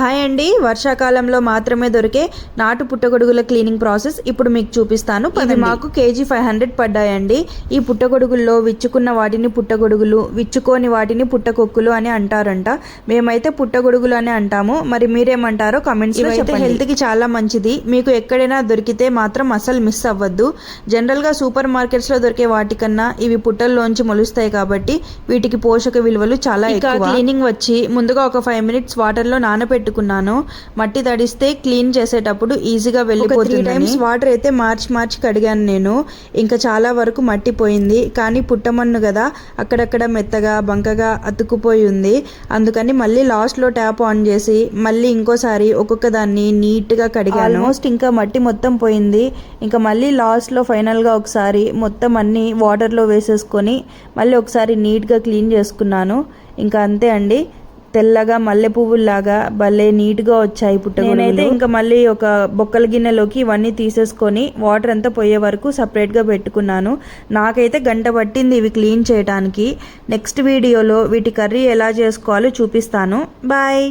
Hi అండి, వర్షాకాలంలో మాత్రమే దొరికే నాటు పుట్టగొడుగుల క్లీనింగ్ ప్రాసెస్ ఇప్పుడు మీకు చూపిస్తాను. ఇవి మాకు కేజీ 500 పడ్డాయండి. ఈ పుట్టగొడుగుల్లో విచ్చుకున్న వాటిని పుట్టగొడుగులు, విచ్చుకోని వాటిని పుట్టకొక్కులు అని అంటారంట. మేమైతే పుట్టగొడుగులు అని అంటాము. మరి మీరేమంటారో కమెంట్స్ లో చెప్పండి. హెల్త్కి చాలా మంచిది. మీకు ఎక్కడైనా దొరికితే మాత్రం అసలు మిస్ అవ్వద్దు. జనరల్గా సూపర్ మార్కెట్స్లో దొరికే వాటికన్నా ఇవి పుట్టల్లోంచి మొలుస్తాయి కాబట్టి వీటికి పోషక విలువలు చాలా ఎక్కువ. క్లీనింగ్ వచ్చి ముందుగా ఒక 5 minutes వాటర్లో నానబెట్టుకున్నాను. మట్టి తడిస్తే క్లీన్ చేసేటప్పుడు ఈజీగా వెళ్ళిపోతుంది. 3 times వాటర్ అయితే మార్చి కడిగాను నేను. ఇంకా చాలా వరకు మట్టి పోయింది, కానీ పుట్టమన్ను కదా అక్కడక్కడ మెత్తగా బంకగా అతుక్కుపోయి ఉంది. అందుకని మళ్ళీ లాస్ట్లో ట్యాప్ ఆన్ చేసి మళ్ళీ ఇంకోసారి ఒక్కొక్క దాన్ని నీట్గా కడిగాను. ఆల్మోస్ట్ ఇంకా మట్టి మొత్తం పోయింది. ఇంకా మళ్ళీ లాస్ట్లో ఫైనల్గా ఒకసారి మొత్తం అన్ని వాటర్లో వేసేసుకొని మళ్ళీ ఒకసారి నీట్గా క్లీన్ చేసుకున్నాను. ఇంకా అంతే అండి, తెల్లగా మల్లె పువ్వుల్లాగా భలే నీట్గా వచ్చాయి పుట్టగొడుగులు. నేనైతే ఇంకా మళ్ళీ ఒక బొక్కల గిన్నెలోకి ఇవన్నీ తీసేసుకొని వాటర్ అంతా పోయే వరకు సపరేట్గా పెట్టుకున్నాను. నాకైతే గంట పట్టింది ఇవి క్లీన్ చేయడానికి. నెక్స్ట్ వీడియోలో వీటి కర్రీ ఎలా చేసుకోవాలో చూపిస్తాను. బాయ్.